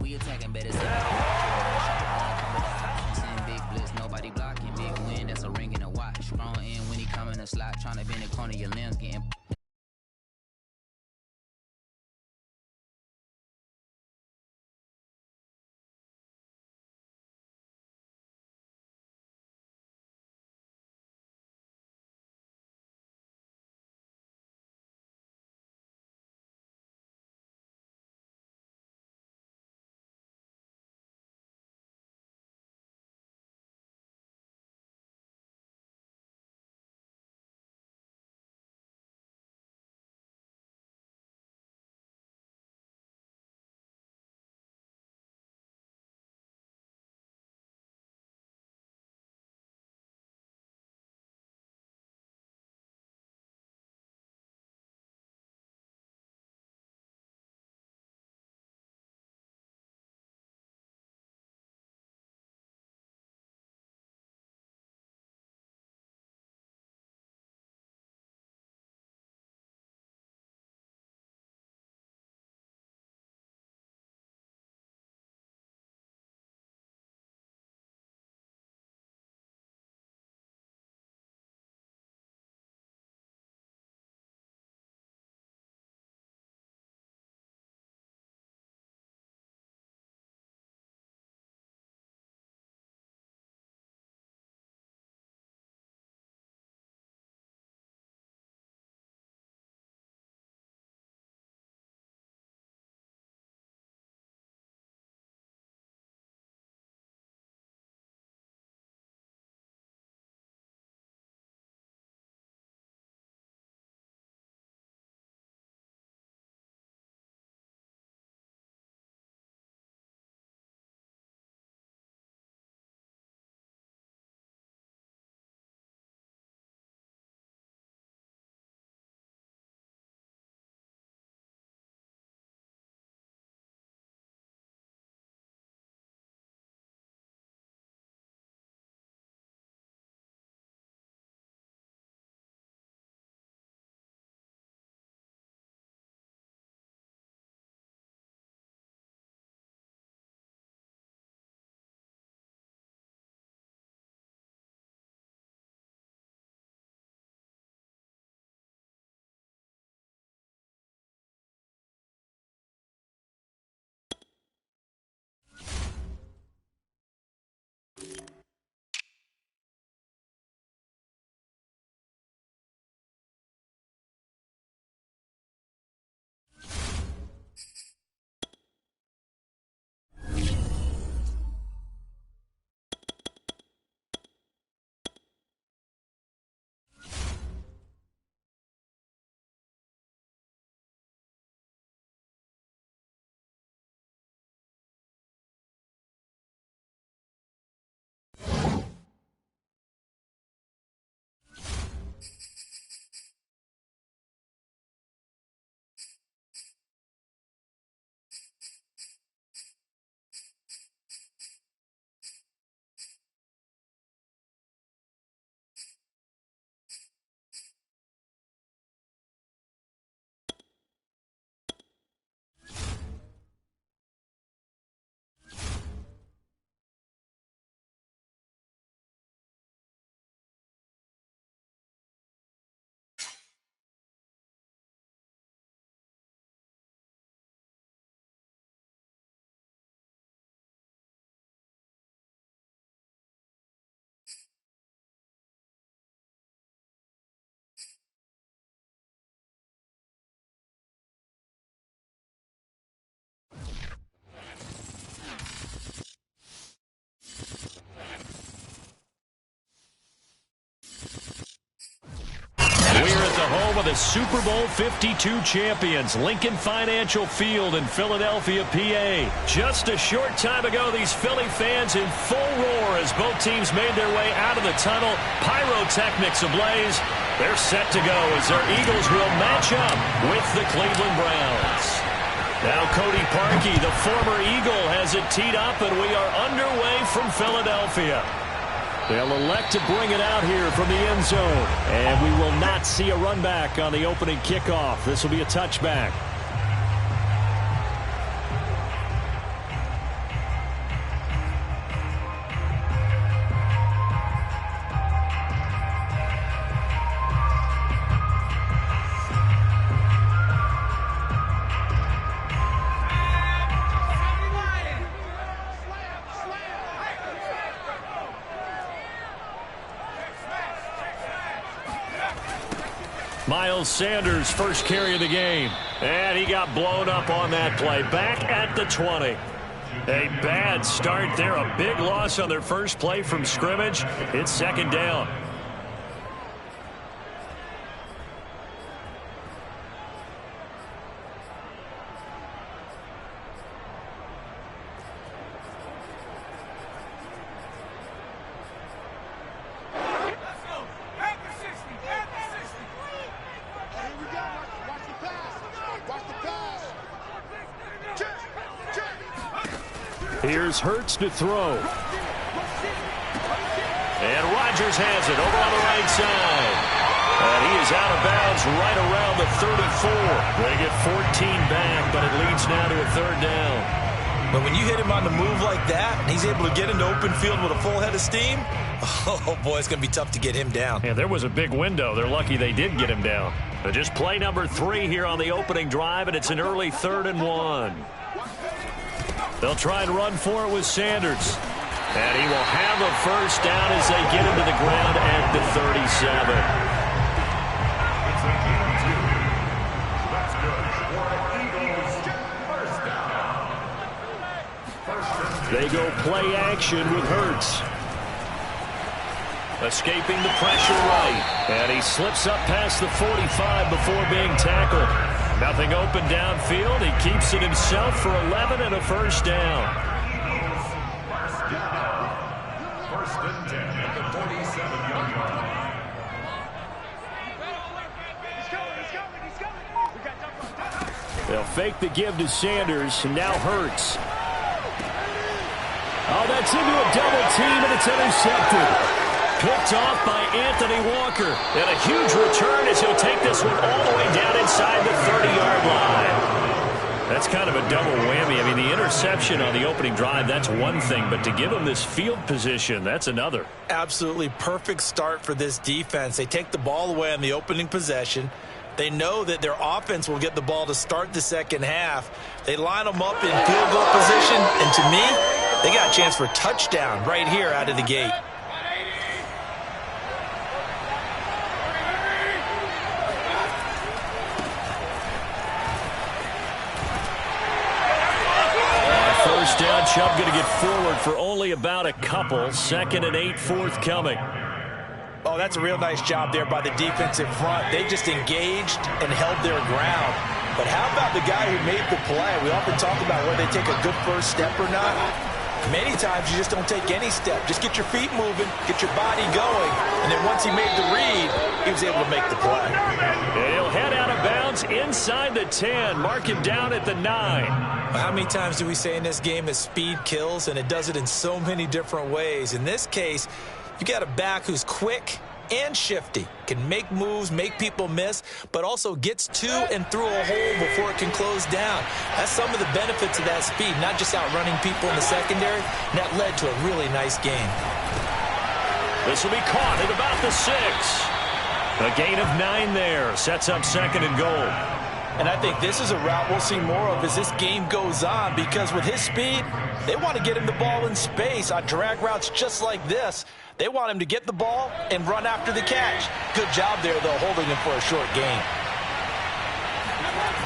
we attacking better. Send big blitz, nobody blocking. Big win, that's a ring and a watch. Strong in when he come in a slot, trying to bend the corner, your limbs getting. Home of the Super Bowl 52 champions, Lincoln Financial Field in Philadelphia, PA. Just a short time ago, these Philly fans in full roar as both teams made their way out of the tunnel. Pyrotechnics ablaze. They're set to go as their Eagles will match up with the Cleveland Browns. Now Cody Parkey, the former Eagle, has it teed up, and we are underway from Philadelphia. They'll elect to bring it out here from the end zone. And we will not see a run back on the opening kickoff. This will be a touchback. Miles Sanders' first carry of the game. And he got blown up on that play. Back at the 20. A bad start there. A big loss on their first play from scrimmage. It's second down. Here's Hurts to throw. And Rodgers has it over on the right side. And he is out of bounds right around the 34. They get 14 back, but it leads now to a third down. But when you hit him on the move like that, and he's able to get into open field with a full head of steam, oh, boy, it's going to be tough to get him down. Yeah, there was a big window. They're lucky they did get him down. But just play number 3 here on the opening drive, and it's an early 3rd and 1. They'll try and run for it with Sanders. And he will have a first down as they get him to the ground at the 37. They go play action with Hurts. Escaping the pressure right. And he slips up past the 45 before being tackled. Nothing open downfield. He keeps it himself for 11 and a first down. First and 10 at the 47-yard line. They'll fake the give to Sanders, and now Hurts. Oh, that's into a double team, and it's intercepted. Picked off by Anthony Walker. And a huge return as he'll take this one all the way down inside the 30-yard line. That's kind of a double whammy. I mean, the interception on the opening drive, that's one thing. But to give him this field position, that's another. Absolutely perfect start for this defense. They take the ball away on the opening possession. They know that their offense will get the ball to start the second half. They line them up in field goal position. And to me, they got a chance for a touchdown right here out of the gate. Down, Chubb going to get forward for only about a couple. 2nd and 8 forthcoming. Oh, that's a real nice job there by the defensive front. They just engaged and held their ground. But how about the guy who made the play? We often talk about whether they take a good first step or not. Many times you just don't take any step. Just get your feet moving, get your body going. And then once he made the read, he was able to make the play. And he'll head out of bounds inside the 10. Mark him down at the 9. How many times do we say in this game that speed kills, and it does it in so many different ways? In this case, you got a back who's quick and shifty, can make moves, make people miss, but also gets to and through a hole before it can close down. That's some of the benefits of that speed, not just outrunning people in the secondary, and that led to a really nice game. This will be caught at about the 6. A gain of 9 there, sets up 2nd and goal. And I think this is a route we'll see more of as this game goes on, because with his speed, they want to get him the ball in space on drag routes just like this. They want him to get the ball and run after the catch. Good job there, though, holding him for a short gain.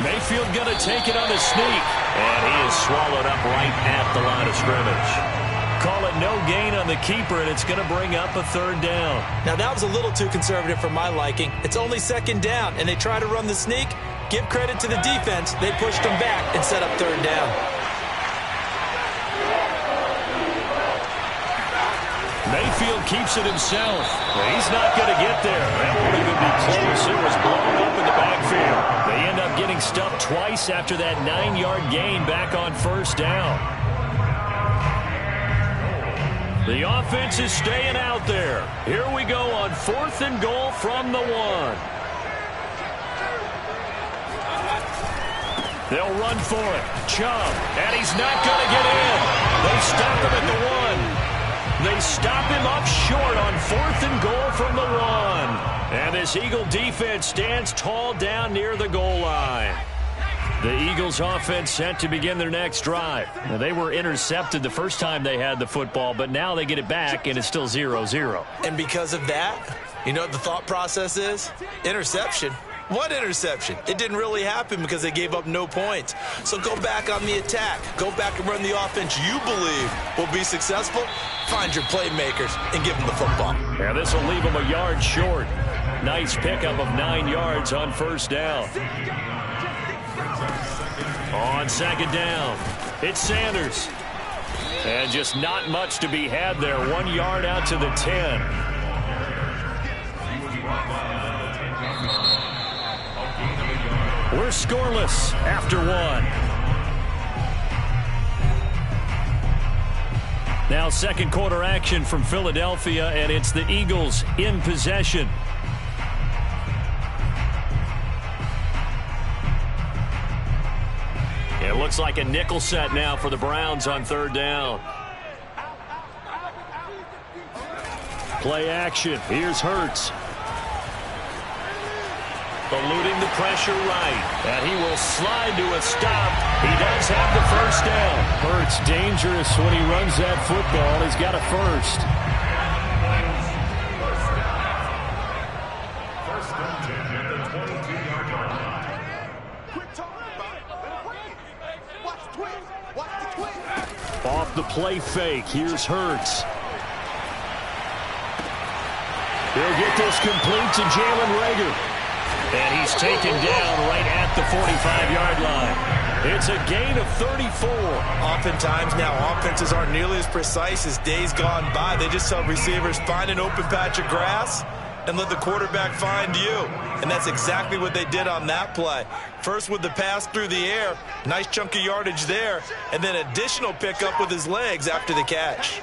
Mayfield going to take it on the sneak. And he is swallowed up right at the line of scrimmage. Call it no gain on the keeper, and it's going to bring up a 3rd down. Now, that was a little too conservative for my liking. It's only 2nd down, and they try to run the sneak. Give credit to the defense. They pushed them back and set up 3rd down. Mayfield keeps it himself. He's not going to get there. That won't even be close. It was blown up in the backfield. They end up getting stuffed twice after that 9-yard gain back on 1st down. The offense is staying out there. Here we go on 4th and goal from the 1. They'll run for it. Chubb, and he's not going to get in. They stop him at the 1. They stop him up short on 4th and goal from the 1. And this Eagle defense stands tall down near the goal line. The Eagles offense set to begin their next drive. Now, they were intercepted the first time they had the football, but now they get it back, and it's still 0-0. And because of that, you know what the thought process is? Interception. What interception? It didn't really happen because they gave up no points. So go back on the attack. Go back and run the offense you believe will be successful. Find your playmakers and give them the football. Yeah, this will leave them a yard short. Nice pickup of 9 yards on first down. On second down, it's Sanders. And just not much to be had there. 1 yard out to the 10. We're scoreless after 1. Now second quarter action from Philadelphia, and it's the Eagles in possession. It looks like a nickel set now for the Browns on third down. Play action. Here's Hurts. Eluding the pressure right. And he will slide to a stop. He does have the first down. Hurts dangerous when he runs that football. He's got a first. First and 10 at the 22-yard line. Off the play fake. Here's Hurts. He'll get this complete to Jalen Reagor. And he's taken down right at the 45-yard line. It's a gain of 34. Oftentimes now offenses aren't nearly as precise as days gone by. They just tell receivers, find an open patch of grass and let the quarterback find you. And that's exactly what they did on that play. First with the pass through the air, nice chunk of yardage there, and then additional pickup with his legs after the catch.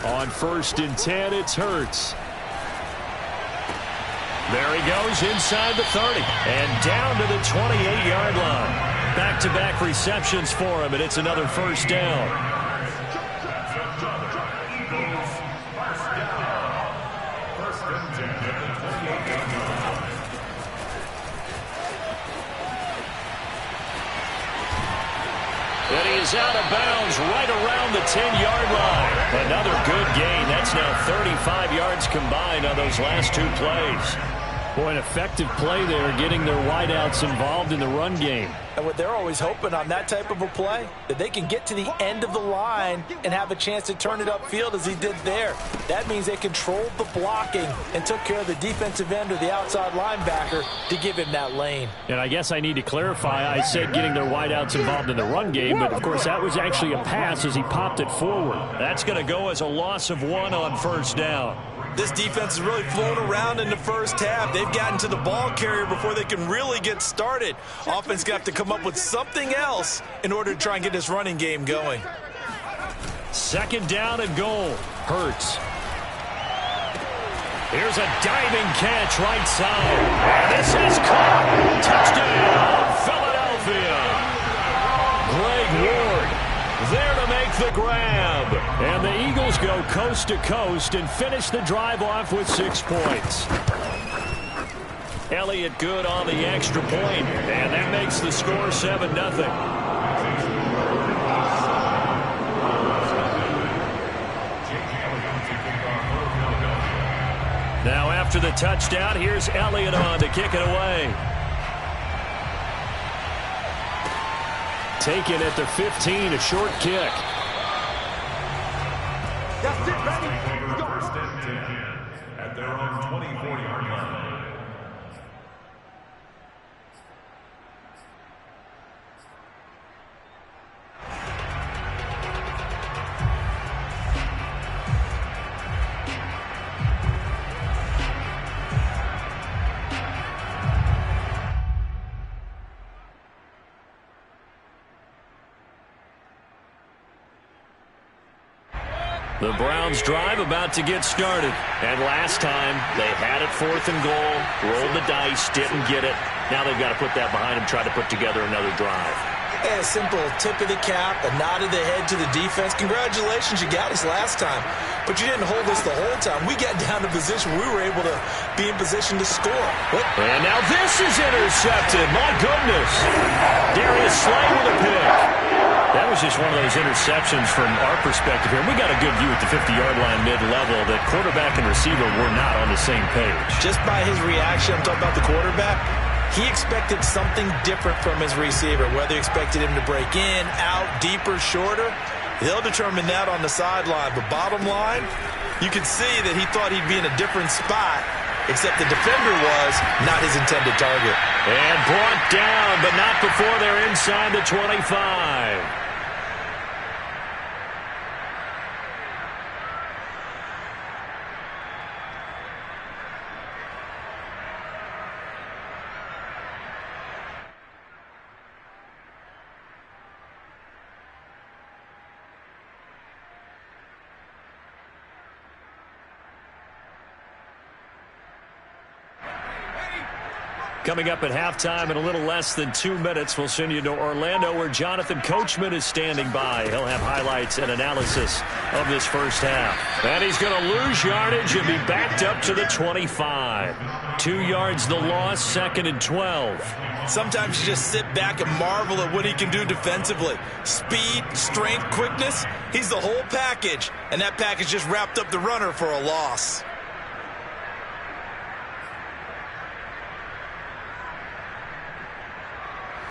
On first and 10, it's Hurts. There he goes inside the 30 and down to the 28-yard line. Back-to-back receptions for him, and it's another first down. First and 10 at the 28-yard line. And he is out of bounds right around the 10-yard line. Another good gain. That's now 35 yards combined on those last 2 plays. Boy, an effective play there, getting their wideouts involved in the run game. And what they're always hoping on that type of a play, that they can get to the end of the line and have a chance to turn it upfield as he did there. That means they controlled the blocking and took care of the defensive end or the outside linebacker to give him that lane. And I guess I need to clarify, I said getting their wideouts involved in the run game, but of course that was actually a pass as he popped it forward. That's going to go as a loss of 1 on first down. This defense has really flown around in the first half. They've gotten to the ball carrier before they can really get started. Offense got to come up with something else in order to try and get this running game going. Second down and goal. Hurts. Here's a diving catch right side. And this is caught. Touchdown, Philadelphia. Greg Ward there to make the grab. And the Eagles go coast to coast and finish the drive off with 6 points. Elliott good on the extra point, and that makes the score 7-0. Now after the touchdown, here's Elliott on to kick it away. Taken at the 15, a short kick. That's it, ready. First and 10 at their own 24-yard line. The Browns drive about to get started. And last time, they had it 4th and goal, rolled the dice, didn't get it. Now they've got to put that behind them, try to put together another drive. Hey, a simple tip of the cap, a nod of the head to the defense. Congratulations, you got us last time. But you didn't hold us the whole time. We got down to position where we were able to be in position to score. And now this is intercepted. My goodness. Darius Slay with a pick. That was just one of those interceptions from our perspective here. We got a good view at the 50-yard line mid-level that quarterback and receiver were not on the same page. Just by his reaction, I'm talking about the quarterback, he expected something different from his receiver, whether he expected him to break in, out, deeper, shorter. They'll determine that on the sideline. But bottom line, you could see that he thought he'd be in a different spot, except the defender was not his intended target. And brought down, but not before they're inside the 25. Coming up at halftime in a little less than 2 minutes, we'll send you to Orlando where Jonathan Coachman is standing by. He'll have highlights and analysis of this first half. And he's going to lose yardage and be backed up to the 25. 2 yards the loss, 2nd and 12. Sometimes you just sit back and marvel at what he can do defensively. Speed, strength, quickness, he's the whole package. And that package just wrapped up the runner for a loss.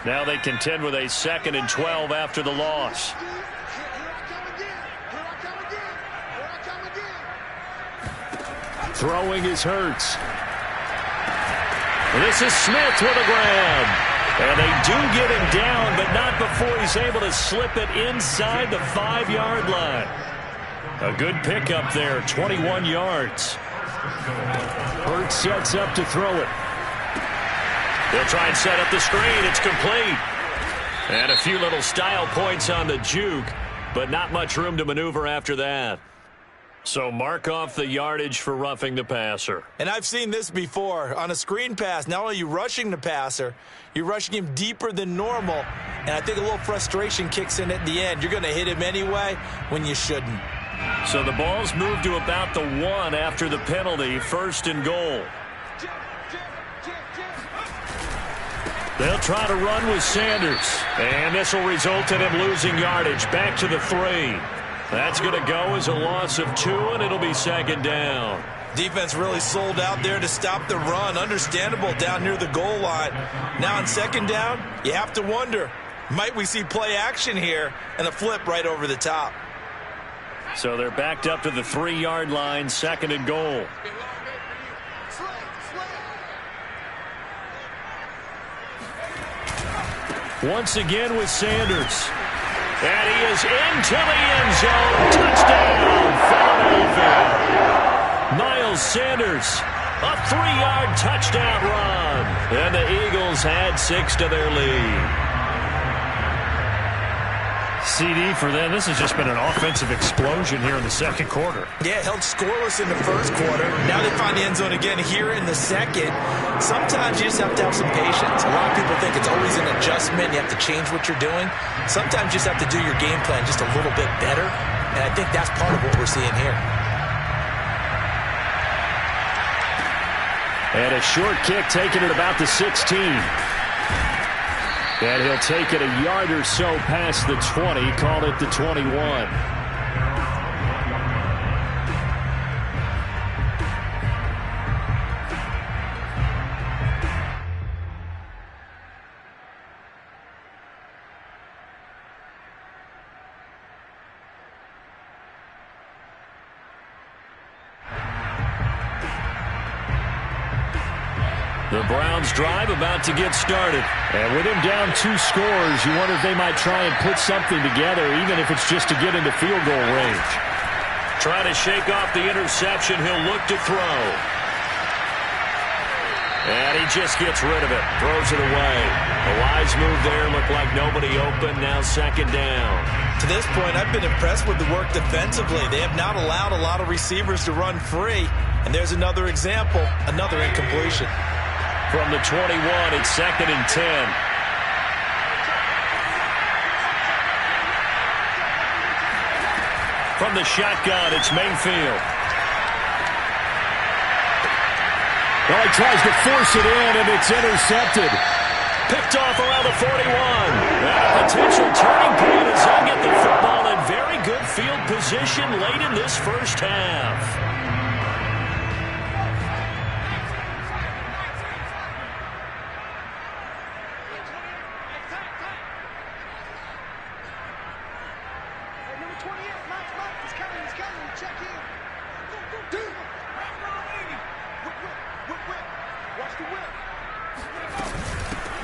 Now they contend with a 2nd and 12 after the loss. Throwing is Hurts. This is Smith with a grab. And they do get him down, but not before he's able to slip it inside the 5-yard line. A good pickup there, 21 yards. Hurts sets up to throw it. They'll try and set up the screen. It's complete. And a few little style points on the juke, but not much room to maneuver after that. So mark off the yardage for roughing the passer. And I've seen this before. On a screen pass, not only are you rushing the passer, you're rushing him deeper than normal. And I think a little frustration kicks in at the end. You're going to hit him anyway when you shouldn't. So the ball's moved to about the 1 after the penalty, 1st and goal. They'll try to run with Sanders. And this will result in him losing yardage. Back to the 3. That's going to go as a loss of 2, and it'll be 2nd down. Defense really sold out there to stop the run. Understandable down near the goal line. Now on 2nd down, you have to wonder, might we see play action here and a flip right over the top? So they're backed up to the 3-yard line, 2nd and goal. Once again with Sanders. And he is into the end zone. Touchdown, Philadelphia. Miles Sanders, a 3-yard touchdown run. And the Eagles add 6 to their lead. CD for them. This has just been an offensive explosion here in the 2nd quarter. Yeah, held scoreless in the 1st quarter. Now they find the end zone again here in the 2nd. Sometimes you just have to have some patience. A lot of people think it's always an adjustment. You have to change what you're doing. Sometimes you just have to do your game plan just a little bit better. And I think that's part of what we're seeing here. And a short kick taken at about the 16. And he'll take it a yard or so past the 20, call it the 21. The Browns drive about to get started. And with him down 2 scores, you wonder if they might try and put something together, even if it's just to get into field goal range. Trying to shake off the interception. He'll look to throw. And he just gets rid of it. Throws it away. A wise move there. Looked like nobody open. Now 2nd down. To this point, I've been impressed with the work defensively. They have not allowed a lot of receivers to run free. And there's another example, another incompletion. From the 21, it's 2nd and 10. From the shotgun, it's Mayfield. Well, he tries to force it in, and it's intercepted. Picked off around the 41. And a potential turning point as they'll get the football in very good field position late in this first half.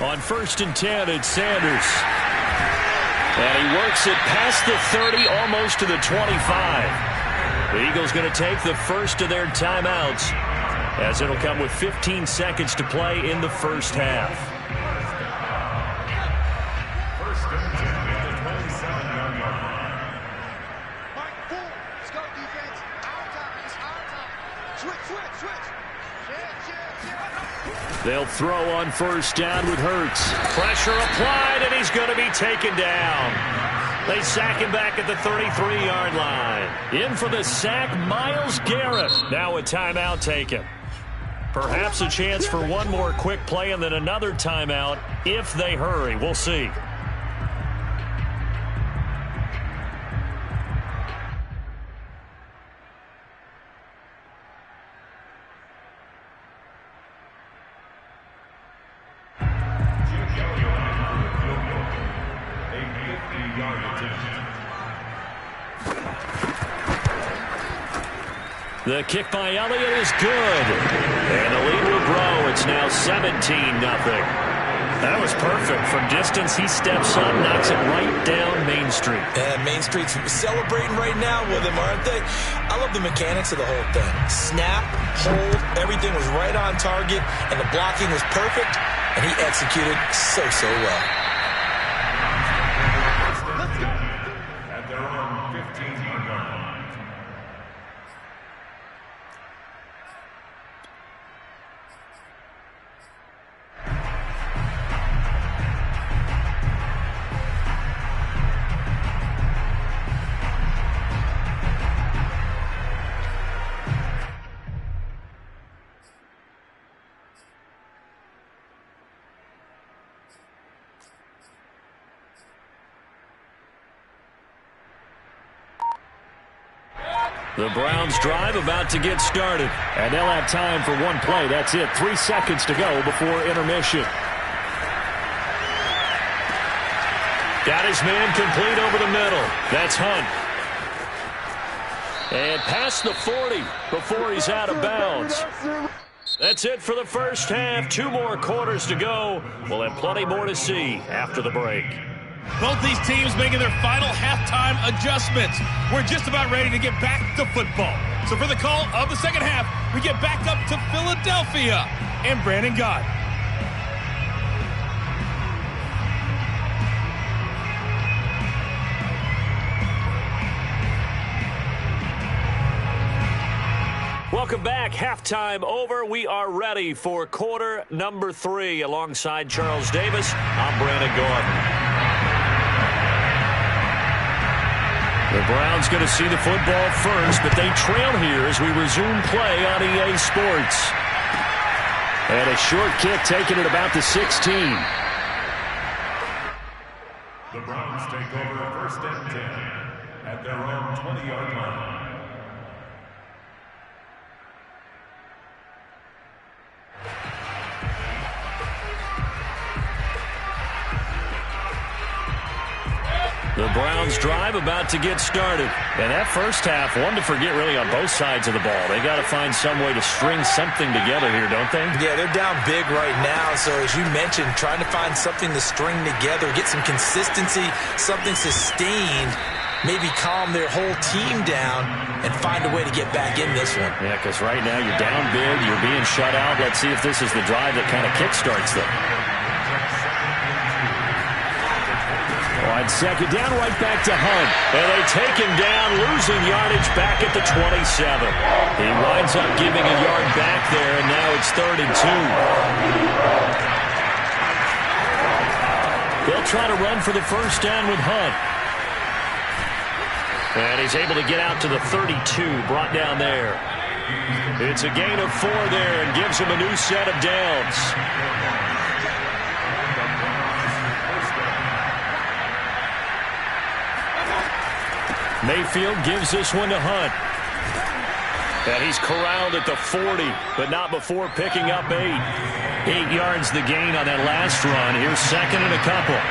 On 1st and 10, it's Sanders. And he works it past the 30, almost to the 25. The Eagles going to take the first of their timeouts, as it'll come with 15 seconds to play in the first half. First and 10 at the 27-yard line. Mike, full. Let's go, defense. Our time. It's our time. Switch. They'll throw on 1st down with Hurts. Pressure applied, and he's going to be taken down. They sack him back at the 33-yard line. In for the sack, Myles Garrett. Now a timeout taken. Perhaps a chance for one more quick play and then another timeout if they hurry. We'll see. The kick by Elliott is good. And the lead will grow. It's now 17-0. That was perfect. From distance, he steps up, knocks it right down Main Street. And Main Street's celebrating right now with him, aren't they? I love the mechanics of the whole thing. Snap, hold, everything was right on target, and the blocking was perfect, and he executed so well. Let's go. At their own 15-yard line. The Browns drive about to get started. And they'll have time for one play. That's it. 3 seconds to go before intermission. Got his man complete over the middle. That's Hunt. And past the 40 before he's out of bounds. That's it for the first half. 2 more quarters to go. We'll have plenty more to see after the break. Both these teams making their final halftime adjustments. We're just about ready to get back to football. So for the call of the second half, we get back up to Philadelphia and Brandon Gott. Welcome back. Halftime over. We are ready for quarter number 3. Alongside Charles Davis, I'm Brandon Gordon. The Browns going to see the football first, but they trail here as we resume play on EA Sports. And a short kick taken at about the 16. The Browns take over 1st and 10 at their own 20-yard line. The Browns drive about to get started. And that first half, one to forget really on both sides of the ball. They got to find some way to string something together here, don't they? Yeah, they're down big right now. So as you mentioned, trying to find something to string together, get some consistency, something sustained, maybe calm their whole team down and find a way to get back in this one. Yeah, because right now you're down big, you're being shut out. Let's see if this is the drive that kind of kickstarts them. On second down, right back to Hunt. And they take him down, losing yardage back at the 27. He winds up giving a yard back there, and now it's 3rd and 2. They'll try to run for the first down with Hunt. And he's able to get out to the 32, brought down there. It's a gain of 4 there and gives him a new set of downs. Mayfield gives this one to Hunt. And he's corralled at the 40, but not before picking up 8. 8 yards the gain on that last run. Here's second and a couple.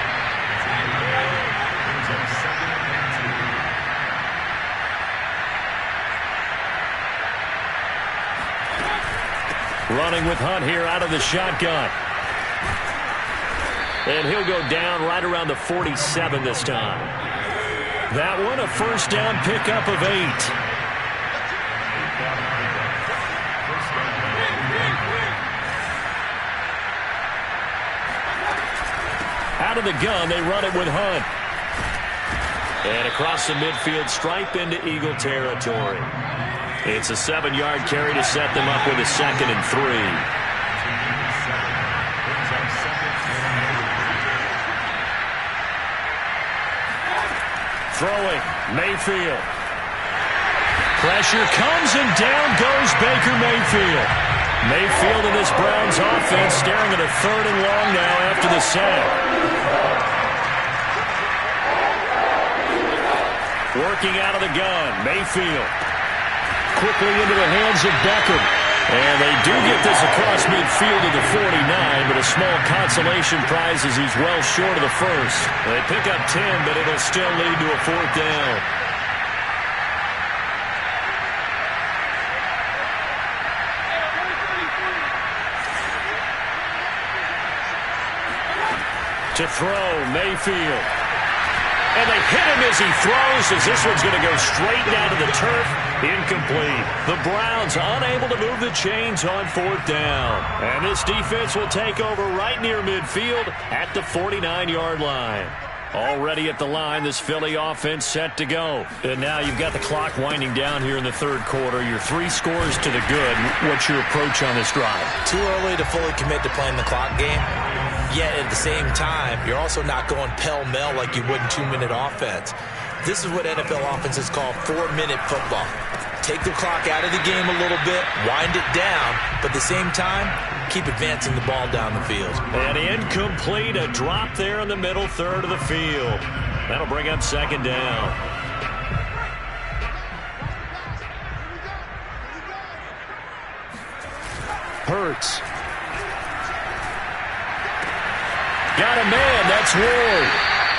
Running with Hunt here out of the shotgun. And he'll go down right around the 47 this time. That one a first down pickup of 8. Out of the gun, they run it with Hunt. And across the midfield stripe into Eagle territory. It's a 7-yard carry to set them up with a 2nd and 3. Throwing, Mayfield. Pressure comes and down goes Baker Mayfield. Mayfield and this Browns offense staring at a 3rd and long now after the sack. Working out of the gun, Mayfield. Quickly into the hands of Beckham. And they do get this across midfield to the 49, but a small consolation prize as he's well short of the first. They pick up 10, but it'll still lead to a 4th down. To throw, Mayfield. And they hit him as he throws, as this one's going to go straight down to the turf. Incomplete. The Browns unable to move the chains on 4th down. And this defense will take over right near midfield at the 49-yard line. Already at the line, this Philly offense set to go. And now you've got the clock winding down here in the 3rd quarter. You're 3 scores to the good. What's your approach on this drive? Too early to fully commit to playing the clock game. Yet at the same time, you're also not going pell-mell like you would in 2-minute offense. This is what NFL offenses call 4-minute football. Take the clock out of the game a little bit, wind it down, but at the same time, keep advancing the ball down the field. And incomplete, a drop there in the middle 3rd of the field. That'll bring up 2nd down. Hurts. Got a man, that's Ward.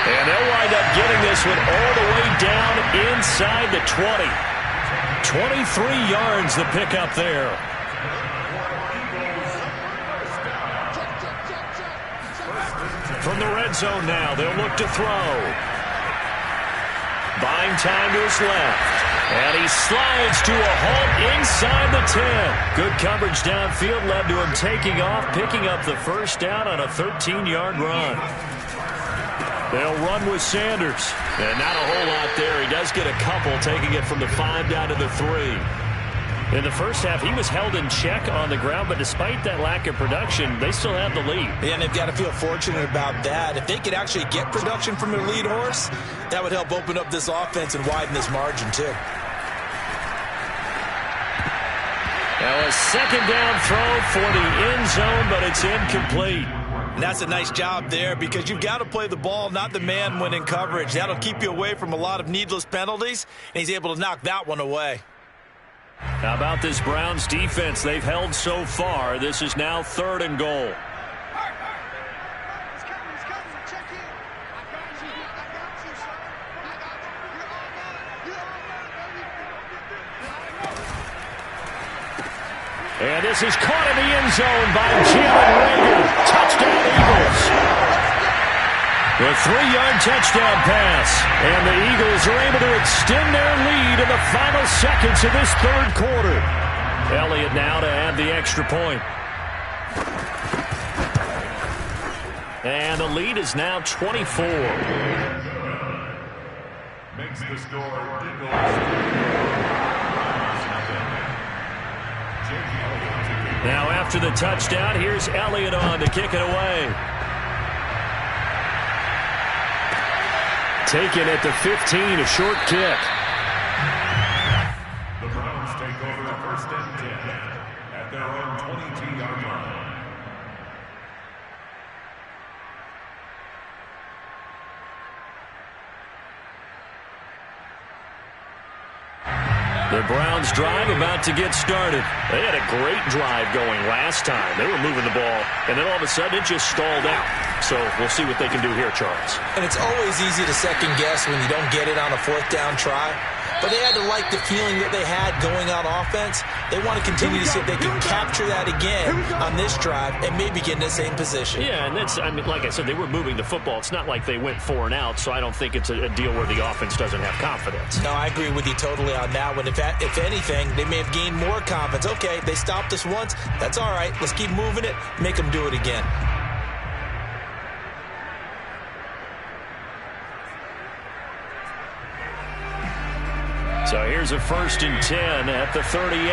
And they'll wind up getting this one all the way down inside the 20. 23 yards the pickup there. From the red zone now, they'll look to throw. Buying time to his left. And he slides to a halt inside the 10. Good coverage downfield led to him taking off, picking up the first down on a 13-yard run. They'll run with Sanders. And not a whole lot there. He does get a couple, taking it from the 5 down to the 3. In the first half, he was held in check on the ground, but despite that lack of production, they still have the lead. Yeah, and they've got to feel fortunate about that. If they could actually get production from their lead horse, that would help open up this offense and widen this margin, too. Now a 2nd down throw for the end zone, but it's incomplete. And that's a nice job there because you've got to play the ball, not the man when in coverage. That'll keep you away from a lot of needless penalties, and he's able to knock that one away. How about this Browns defense they've held so far? This is now 3rd and goal. And this is caught in the end zone by Jalen Reagor. Touchdown, Eagles. The 3-yard touchdown pass. And the Eagles are able to extend their lead in the final seconds of this 3rd quarter. Elliott now to add the extra point. And the lead is now 24. Makes the score. Now after the touchdown, here's Elliott on to kick it away. Taken at the 15, a short kick. The Browns drive about to get started. They had a great drive going last time. They were moving the ball, and then all of a sudden it just stalled out. So we'll see what they can do here, Charles. And it's always easy to second guess when you don't get it on a fourth down try. But they had to like the feeling that they had going on offense. They want to continue to see if they can capture that again on this drive and maybe get in the same position. Yeah, and that's, I mean, like I said, they were moving the football. It's not like they went 4 and out, so I don't think it's a deal where the offense doesn't have confidence. No, I agree with you totally on that one. If anything, they may have gained more confidence. Okay, they stopped us once. That's all right. Let's keep moving it. Make them do it again. So here's a 1st and 10 at the 38.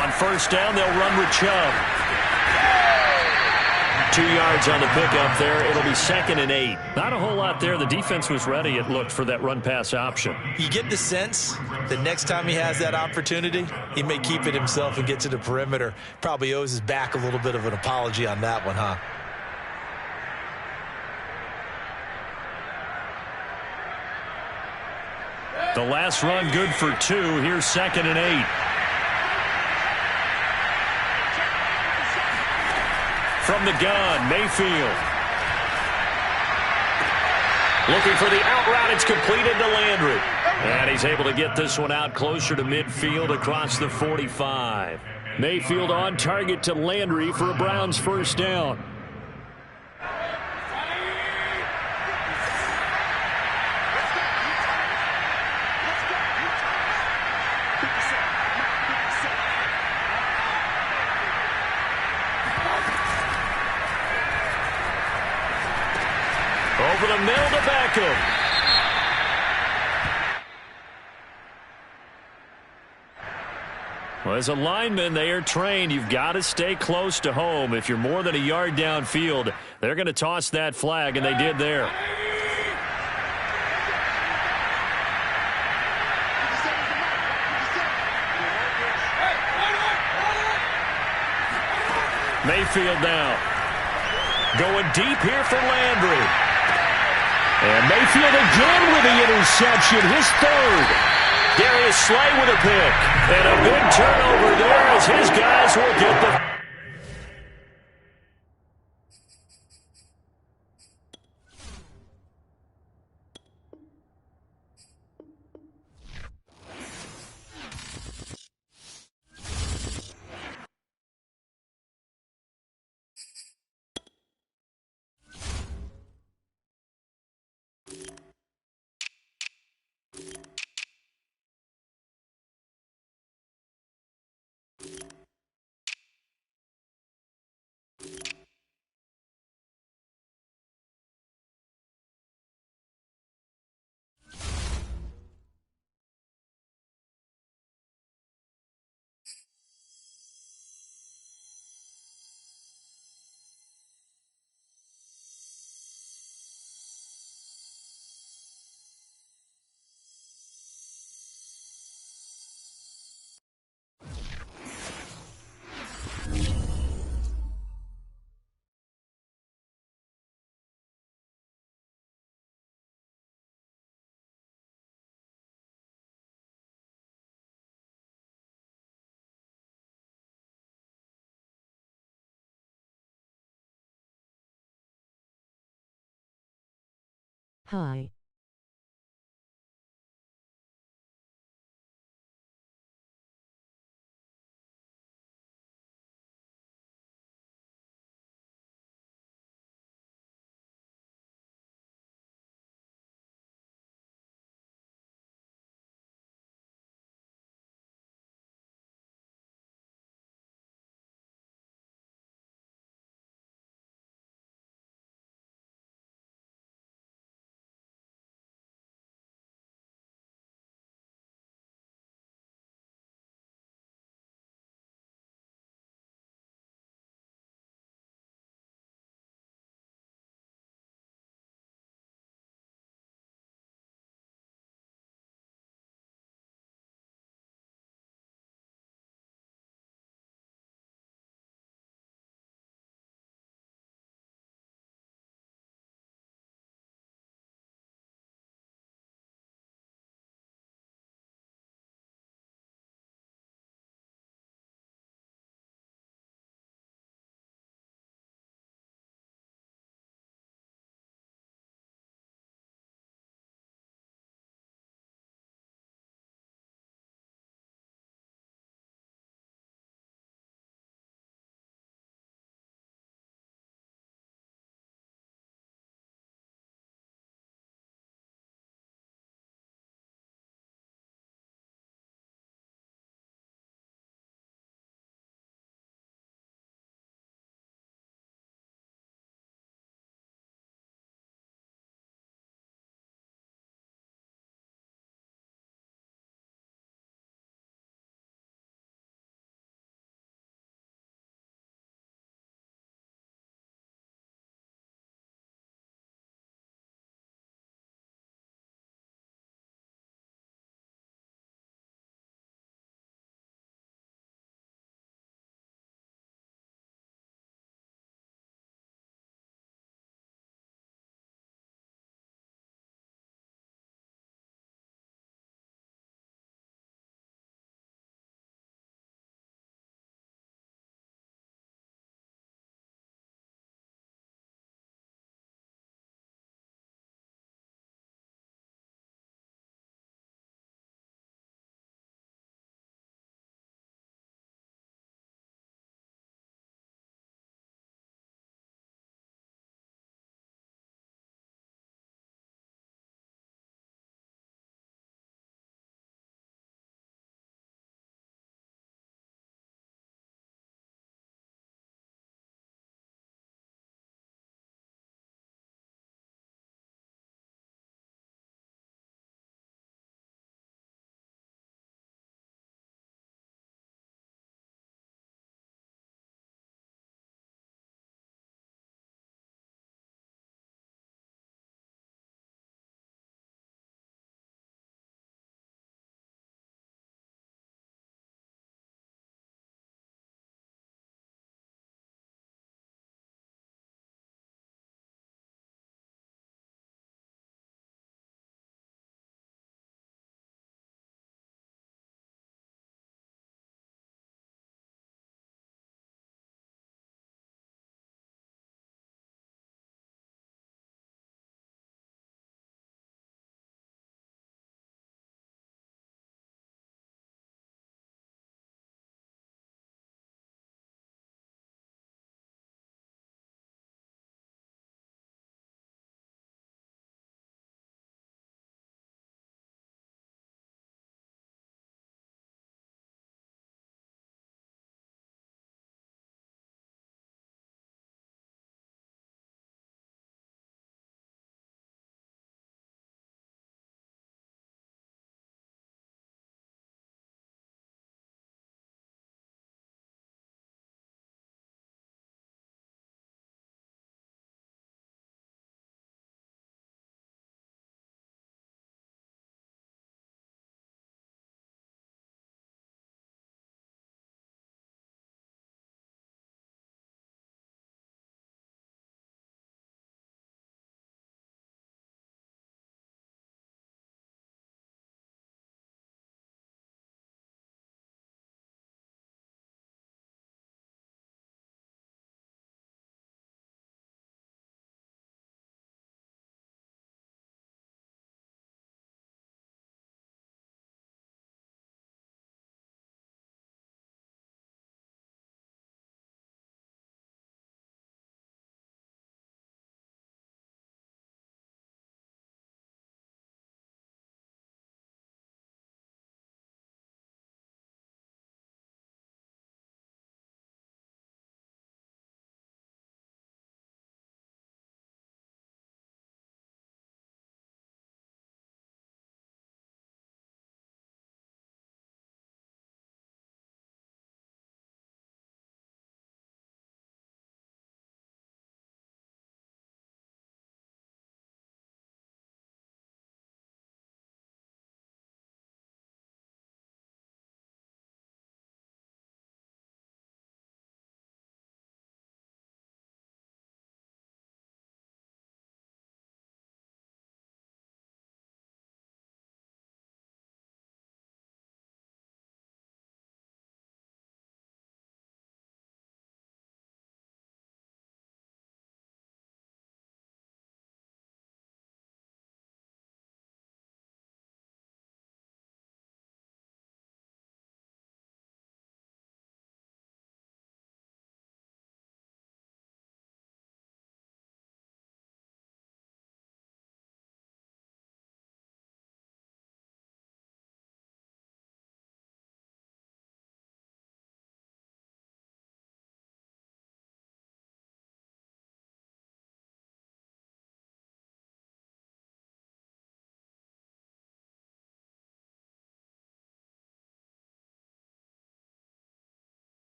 On 1st down, they'll run with Chubb. 2 yards on the pickup there. It'll be 2nd and 8. Not a whole lot there. The defense was ready, it looked, for that run-pass option. You get the sense that next time he has that opportunity, he may keep it himself and get to the perimeter. Probably owes his back a little bit of an apology on that one, huh? The last run good for 2. Here's 2nd and 8. From the gun, Mayfield. Looking for the out route. It's completed to Landry. And he's able to get this one out closer to midfield across the 45. Mayfield on target to Landry for a Browns 1st down. Over the middle to Beckham. Well, as a lineman, they are trained. You've got to stay close to home. If you're more than a yard downfield, they're going to toss that flag, and they did there. Mayfield now. Going deep here for Landry. And Mayfield again with the interception, his 3rd. Darius Slay with a pick. And a big turnover there as his guys will get the... Hi.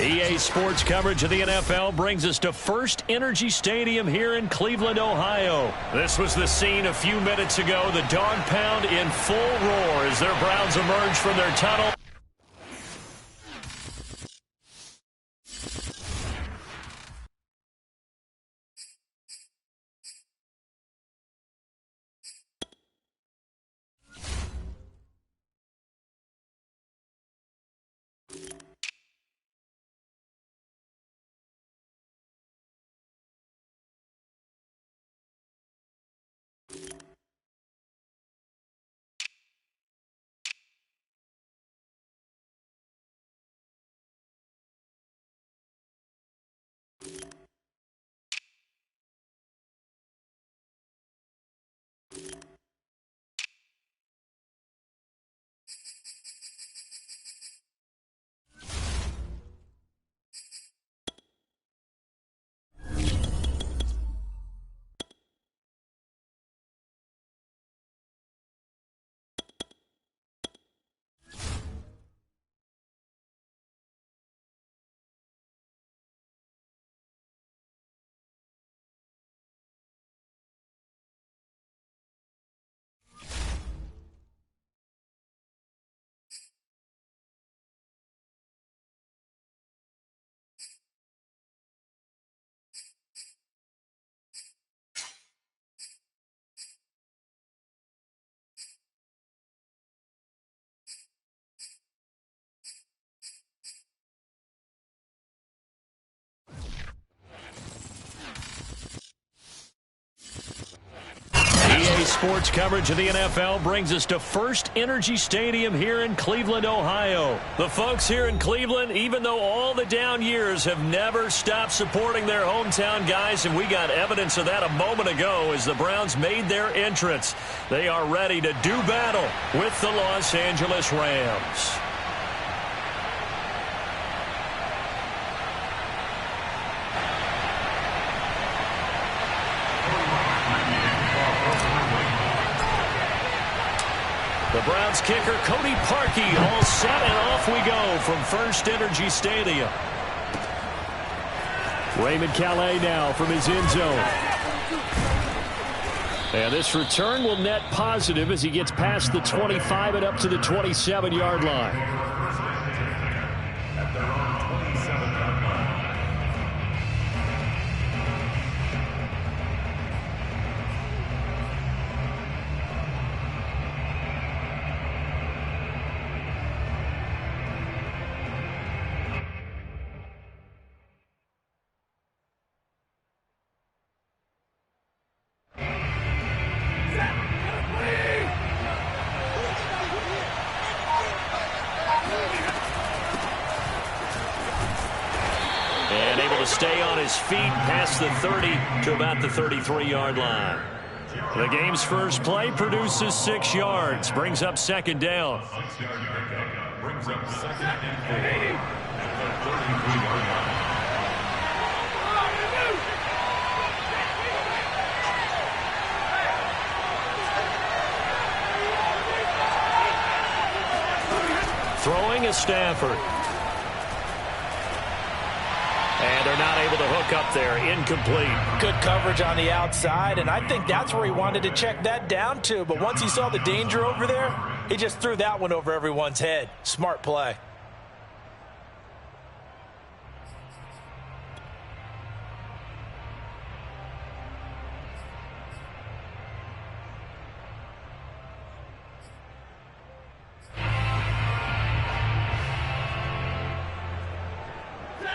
EA Sports coverage of the NFL brings us to First Energy Stadium here in Cleveland, Ohio. This was the scene a few minutes ago. The dog pound in full roar as their Browns emerge from their tunnel. EA Sports coverage of the NFL brings us to First Energy Stadium here in Cleveland, Ohio. The folks here in Cleveland, even though all the down years, have never stopped supporting their hometown guys, and we got evidence of that a moment ago as the Browns made their entrance. They are ready to do battle with the Los Angeles Rams. The Browns kicker, Cody Parkey, all set, and off we go from First Energy Stadium. Raymond Calais now from his end zone. And this return will net positive as he gets past the 25 and up to the 27-yard line. Stay on his feet past the 30 to about the 33-yard line. The game's first play produces 6 yards, brings up second down. Brings up second and 4 at the 33-yard line. Throwing is Stafford. And they're not able to hook up there. Incomplete. Good coverage on the outside, and I think that's where he wanted to check that down to. But once he saw the danger over there, he just threw that one over everyone's head. Smart play.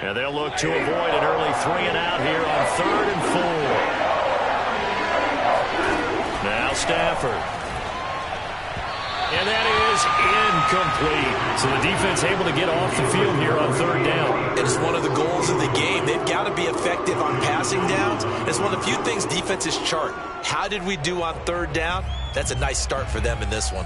And they'll look to avoid an early 3-and-out here on 3rd and 4. Now Stafford. And that is incomplete. So the defense able to get off the field here on 3rd down. It is one of the goals of the game. They've got to be effective on passing downs. It's one of the few things defenses chart. How did we do on 3rd down? That's a nice start for them in this one.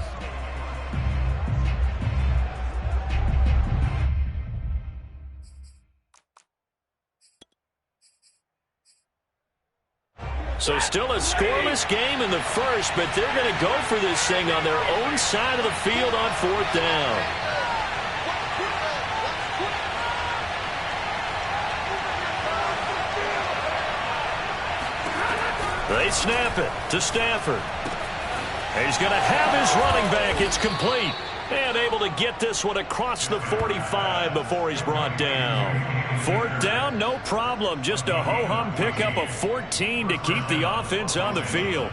So still a scoreless game in the first, but they're going to go for this thing on their own side of the field on 4th down. They snap it to Stafford. He's going to have his running back. It's complete. And able to get this one across the 45 before he's brought down. 4th down, no problem. Just a ho-hum pickup of 14 to keep the offense on the field.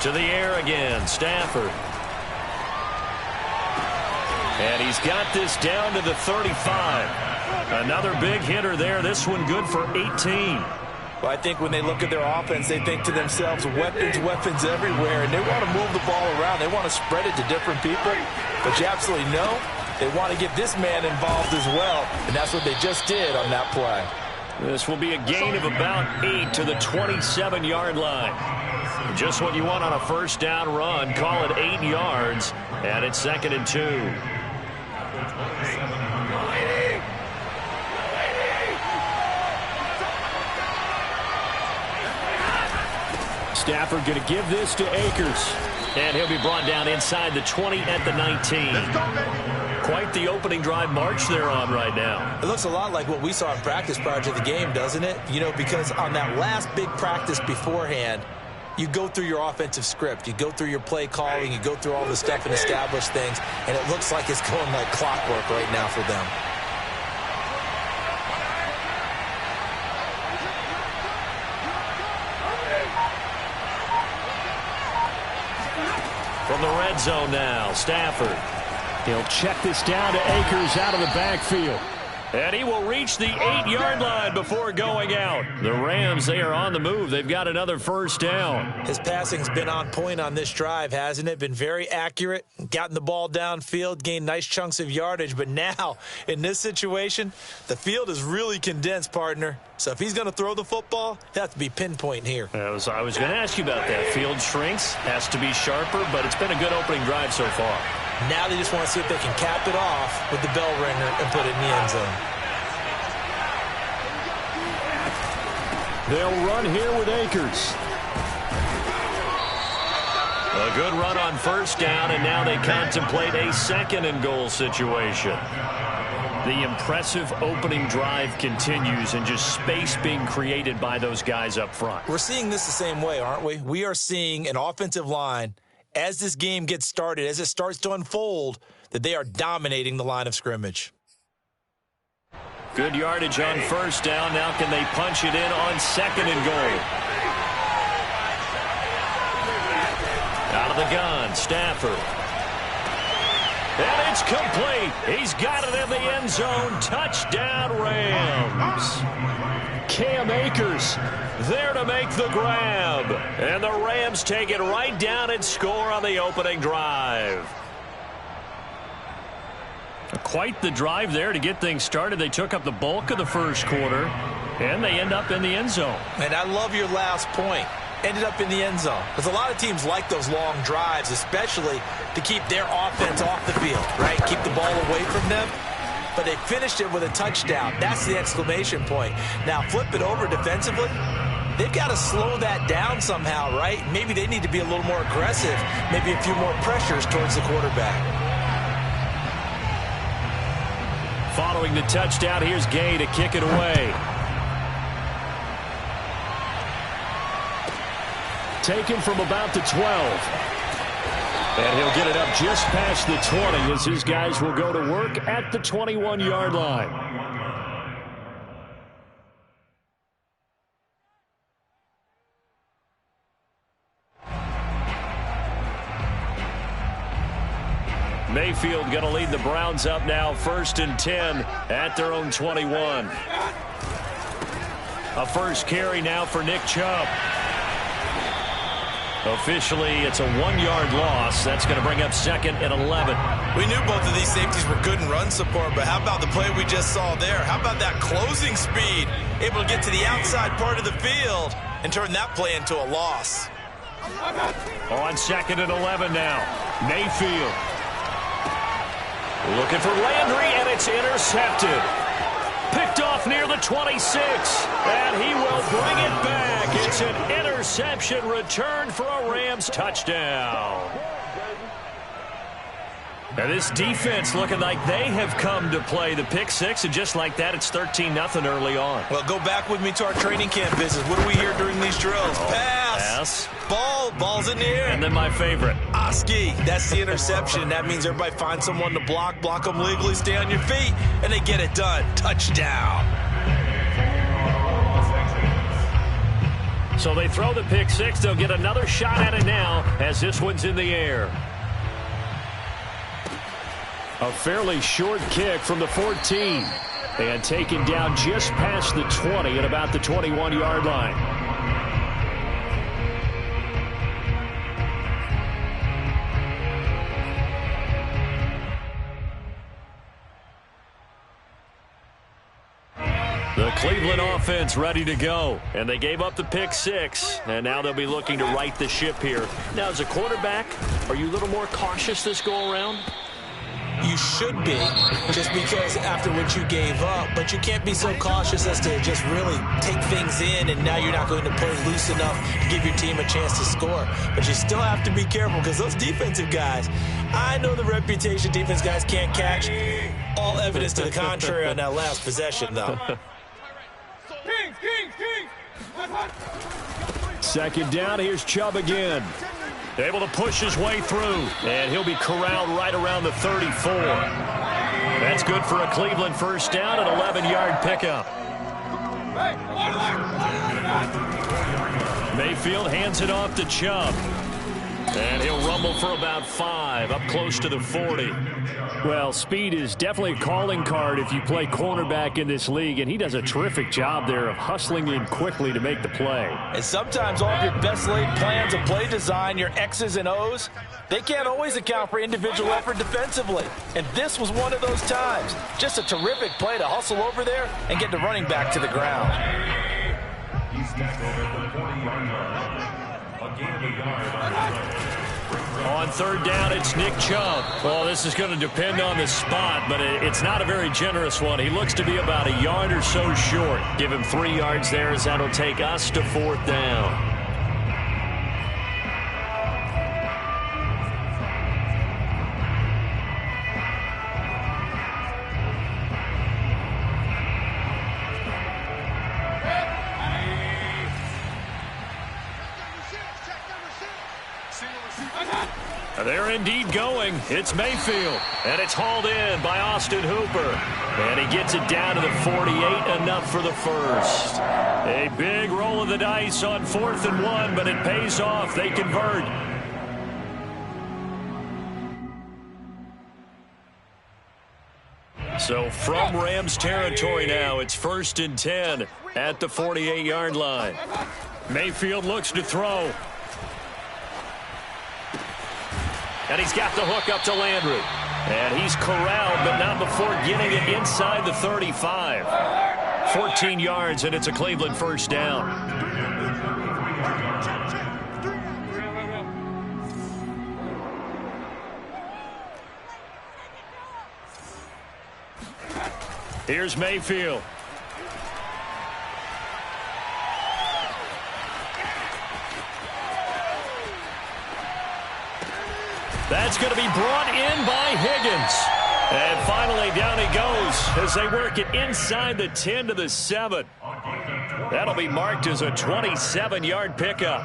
To the air again, Stafford. And he's got this down to the 35. Another big hitter there. This one good for 18. Well, I think when they look at their offense, they think to themselves, weapons, weapons everywhere, and they want to move the ball around. They want to spread it to different people. But you absolutely know they want to get this man involved as well, and that's what they just did on that play. This will be a gain of about 8 to the 27-yard line. Just what you want on a first down run. Call it 8 yards, and it's 2nd and 2. Stafford going to give this to Akers. And he'll be brought down inside the 20 at the 19. Quite the opening drive march they're on right now. It looks a lot like what we saw in practice prior to the game, doesn't it? You know, because on that last big practice beforehand, you go through your offensive script. You go through your play calling. You go through all the stuff and establish things. And it looks like it's going like clockwork right now for them. From the red zone now, Stafford. He'll check this down to Akers out of the backfield. And he will reach the 8-yard line before going out. The Rams, they are on the move. They've got another first down. His passing's been on point on this drive, hasn't it? Been very accurate, gotten the ball downfield, gained nice chunks of yardage. But now, in this situation, the field is really condensed, partner. So if he's going to throw the football, it has to be pinpoint here. I was going to ask you about that. Field shrinks, has to be sharper, but it's been a good opening drive so far. Now they just want to see if they can cap it off with the bell ringer and put it in the end zone. They'll run here with Akers. A good run on first down, and now they contemplate a 2nd and goal situation. The impressive opening drive continues, and just space being created by those guys up front. We're seeing this the same way, aren't we? We are seeing an offensive line, as this game gets started, as it starts to unfold, that they are dominating the line of scrimmage. Good yardage on first down. Now can they punch it in on 2nd and goal? Out of the gun, Stafford. And it's complete. He's got it in the end zone. Touchdown, Rams. Cam Akers there to make the grab. And the Rams take it right down and score on the opening drive. Quite the drive there to get things started. They took up the bulk of the first quarter, and they end up in the end zone. And I love your last point. Ended up in the end zone. Because a lot of teams like those long drives, especially to keep their offense off the field, right? Keep the ball away from them. But they finished it with a touchdown. That's the exclamation point. Now, flip it over defensively. They've got to slow that down somehow, right? Maybe they need to be a little more aggressive. Maybe a few more pressures towards the quarterback. Following the touchdown, here's Gay to kick it away. Taken from about the 12. And he'll get it up just past the 20 as his guys will go to work at the 21-yard line. Mayfield going to lead the Browns up now, 1st and 10 at their own 21. A first carry now for Nick Chubb. Officially, it's a 1-yard loss. That's going to bring up 2nd and 11. We knew both of these safeties were good in run support, but how about the play we just saw there? How about that closing speed? Able to get to the outside part of the field and turn that play into a loss. On 2nd and 11 now. Mayfield. Looking for Landry, and it's intercepted. Picked off near the 26. And he will bring it back. It's an interception return for a Rams touchdown. Now this defense looking like they have come to play. The pick six, and just like that, it's 13-0 early on. Well, go back with me to our training camp visits. What do we hear during these drills? Pass. Ball's in the air. And then my favorite. Oski. That's the interception. That means everybody finds someone to block them legally, stay on your feet, and they get it done. Touchdown. So they throw the pick six. They'll get another shot at it now as this one's in the air. A fairly short kick from the 14. And taken down just past the 20 at about the 21-yard line. The Cleveland offense ready to go. And they gave up the pick six. And now they'll be looking to right the ship here. Now, as a quarterback, are you a little more cautious this go-around? You should be, just because after what you gave up. But you can't be so cautious as to just really take things in, and now you're not going to play loose enough to give your team a chance to score. But you still have to be careful, because those defensive guys, I know the reputation defense guys can't catch. All evidence to the contrary on that last possession, though. Second down, here's Chubb again. Able to push his way through, and he'll be corralled right around the 34. That's good for a Cleveland first down, an 11-yard pickup. Mayfield hands it off to Chubb. And he'll rumble for about 5, up close to the 40. Well, speed is definitely a calling card if you play cornerback in this league, and he does a terrific job there of hustling in quickly to make the play. And sometimes all of your best laid plans of play design, your X's and O's, they can't always account for individual effort defensively. And this was one of those times. Just a terrific play to hustle over there and get the running back to the ground. He's tackled at the 40-yard line. A gain of a yard. On third down, it's Nick Chubb. Well, this is going to depend on the spot, but it's not a very generous one. He looks to be about a yard or so short. Give him 3 yards there, as that'll take us to fourth down. They're indeed going. It's Mayfield. And it's hauled in by Austin Hooper. And he gets it down to the 48, enough for the first. A big roll of the dice on 4th and 1, but it pays off. They convert. So from Rams territory now, it's 1st and 10 at the 48-yard line. Mayfield looks to throw. And he's got the hook up to Landry. And he's corralled, but not before getting it inside the 35. 14 yards, and it's a Cleveland first down. Here's Mayfield. That's going to be brought in by Higgins. And finally, down he goes as they work it inside the 10 to the 7. That'll be marked as a 27-yard pickup.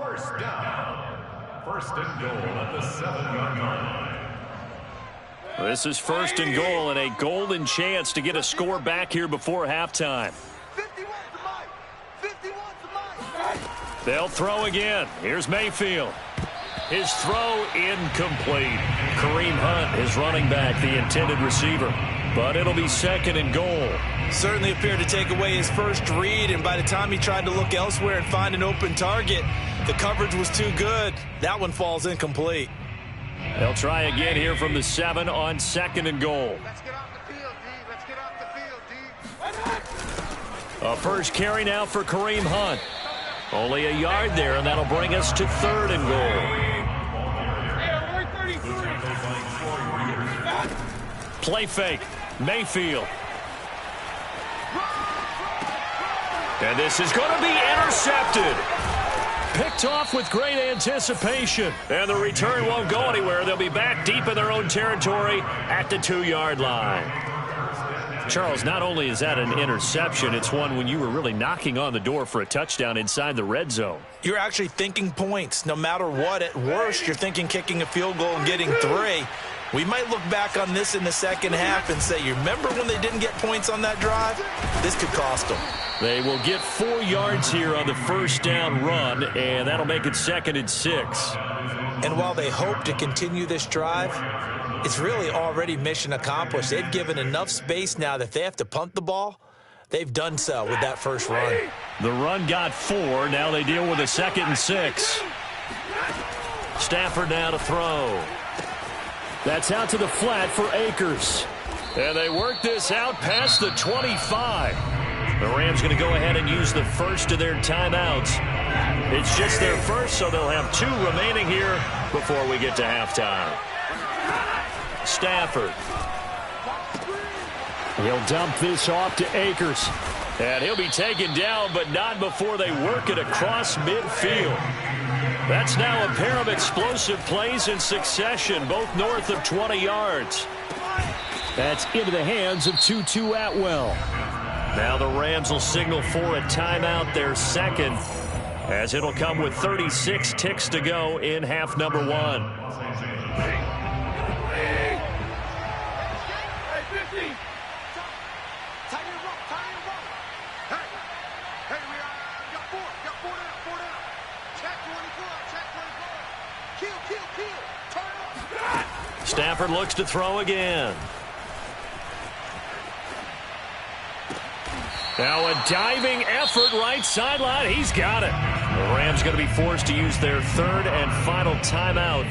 First down. 1st and goal at the 7-yard line. This is 1st and goal, and a golden chance to get a score back here before halftime. 51 to Mike. 51 to Mike. They'll throw again. Here's Mayfield. His throw incomplete. Kareem Hunt is running back, the intended receiver. But it'll be 2nd and goal. Certainly appeared to take away his first read, and by the time he tried to look elsewhere and find an open target, the coverage was too good. That one falls incomplete. They'll try again here from the 7 on 2nd and goal. Let's get off the field, D. Let's get off the field, D. A first carry now for Kareem Hunt. Only a yard there, and that'll bring us to 3rd and goal. Play fake. Mayfield. And this is going to be intercepted. Picked off with great anticipation. And the return won't go anywhere. They'll be back deep in their own territory at the 2-yard line. Charles, not only is that an interception, it's one when you were really knocking on the door for a touchdown inside the red zone. You're actually thinking points. No matter what, at worst, you're thinking kicking a field goal and getting 3. We might look back on this in the second half and say, you remember when they didn't get points on that drive? This could cost them. They will get 4 yards here on the first down run, and that'll make it 2nd and 6. And while they hope to continue this drive, it's really already mission accomplished. They've given enough space now that if they have to punt the ball, they've done so with that first run. The run got 4. Now they deal with a 2nd and 6. Stafford now to throw. That's out to the flat for Akers. And they work this out past the 25. The Rams going to go ahead and use the first of their timeouts. It's just their first, so they'll have 2 remaining here before we get to halftime. Stafford. He'll dump this off to Akers. And he'll be taken down, but not before they work it across midfield. That's now a pair of explosive plays in succession, both north of 20 yards. That's into the hands of Tutu Atwell. Now the Rams will signal for a timeout, their second, as it'll come with 36 ticks to go in half number 1. Stafford looks to throw again. Now a diving effort right sideline. He's got it. The Rams going to be forced to use their 3rd and final timeout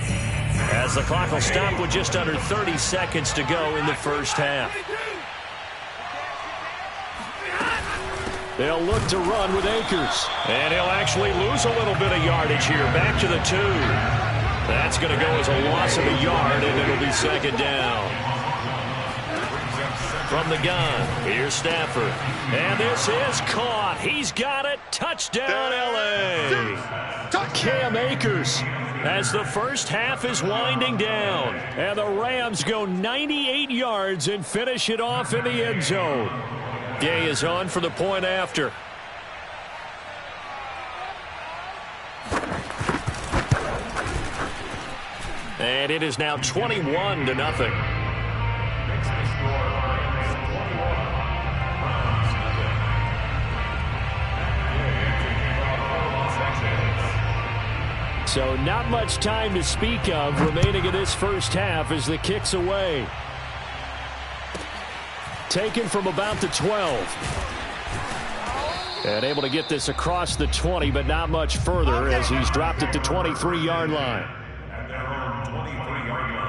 as the clock will stop with just under 30 seconds to go in the first half. They'll look to run with Akers. And he'll actually lose a little bit of yardage here. Back to the 2. That's going to go as a loss of a yard, and it'll be 2nd down. From the gun, here's Stafford. And this is caught. He's got it. Touchdown, L.A. Cam Akers as the first half is winding down. And the Rams go 98 yards and finish it off in the end zone. Gay is on for the point after. And it is now 21-0. So not much time to speak of remaining in this first half as the kick's away. Taken from about the 12. And able to get this across the 20, but not much further as he's dropped it to 23-yard line. At their own 23-yard line.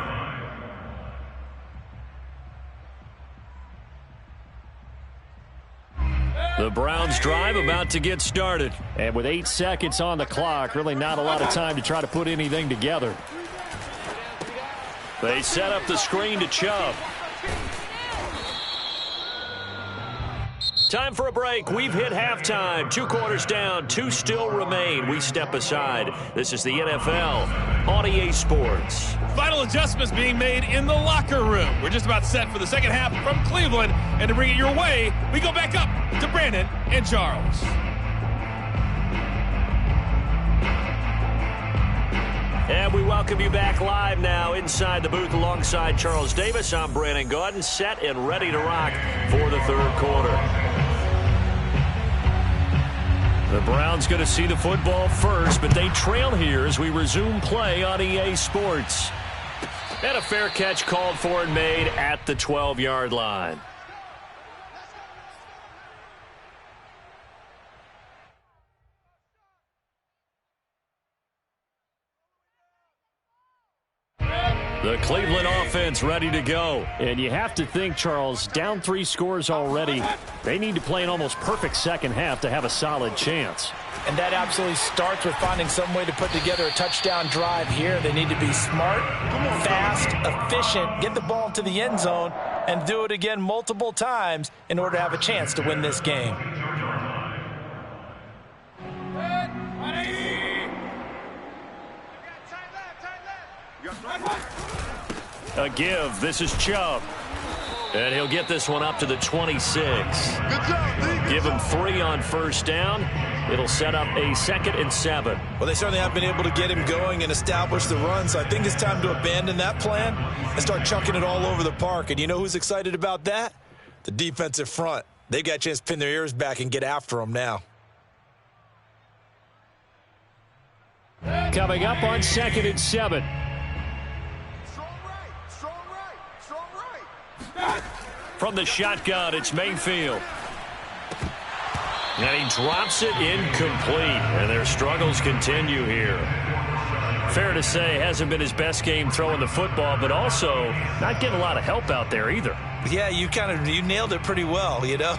The Browns drive about to get started. And with 8 seconds on the clock, really not a lot of time to try to put anything together. They set up the screen to Chubb. Time for a break. We've hit halftime. 2 quarters down. 2 still remain. We step aside. This is the NFL on EA Sports. Final adjustments being made in the locker room. We're just about set for the second half from Cleveland. And to bring it your way, we go back up to Brandon and Charles. And we welcome you back live now inside the booth alongside Charles Davis. I'm Brandon Gaudin, set and ready to rock for the third quarter. The Browns going to see the football first, but they trail here as we resume play on EA Sports. And a fair catch called for and made at the 12-yard line. The Cleveland offense ready to go. And you have to think, Charles, down 3 scores already. They need to play an almost perfect second half to have a solid chance. And that absolutely starts with finding some way to put together a touchdown drive here. They need to be smart, fast, efficient, get the ball to the end zone, and do it again multiple times in order to have a chance to win this game. A give. This is Chubb. And he'll get this one up to the 26. Give him 3 on first down. It'll set up a 2nd and 7. Well, they certainly have been able to get him going and establish the run, so I think it's time to abandon that plan and start chucking it all over the park. And you know who's excited about that? The defensive front. They got a chance to pin their ears back and get after him now. Coming up on 2nd and 7. From the shotgun, it's Mayfield. And he drops it incomplete. And their struggles continue here. Fair to say, hasn't been his best game throwing the football, but also not getting a lot of help out there either. Yeah, you nailed it pretty well, you know.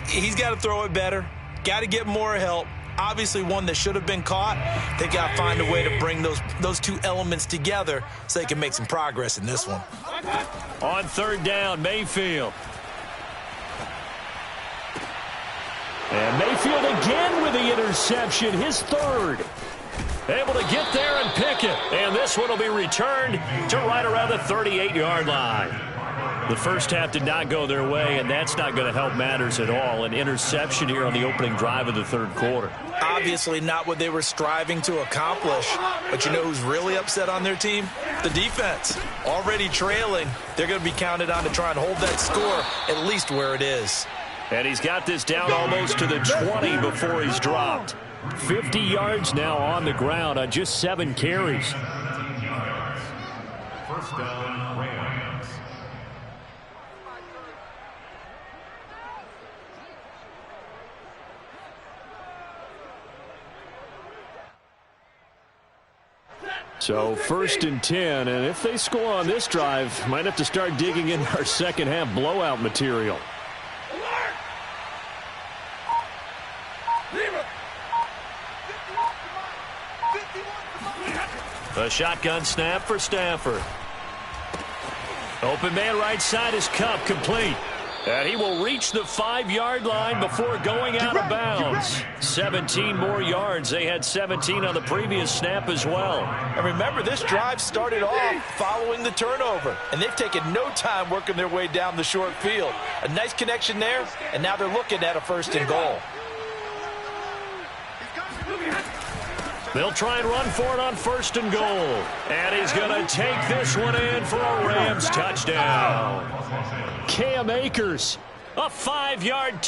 He's got to throw it better. Got to get more help. Obviously one that should have been caught. They got to find a way to bring those two elements together so they can make some progress in this one. On 3rd down, Mayfield. And Mayfield again with the interception, his 3rd. Able to get there and pick it. And this one will be returned to right around the 38-yard line. The first half did not go their way, and that's not going to help matters at all. An interception here on the opening drive of the 3rd quarter. Obviously not what they were striving to accomplish. But you know who's really upset on their team? The defense. Already trailing. They're going to be counted on to try and hold that score at least where it is. And he's got this down almost to the 20 before he's dropped. 50 yards now on the ground on just 7 carries. First down, Rams. So 1st and 10, and if they score on this drive, might have to start digging in our second half blowout material. A shotgun snap for Stafford. Open man right side is Cup, complete. And he will reach the 5-yard line before going out of bounds. 17 more yards. They had 17 on the previous snap as well. And remember, this drive started off following the turnover. And they've taken no time working their way down the short field. A nice connection there, and now they're looking at a 1st and goal. They'll try and run for it on 1st and goal. And he's going to take this one in for a Rams touchdown. Cam Akers, a 5-yard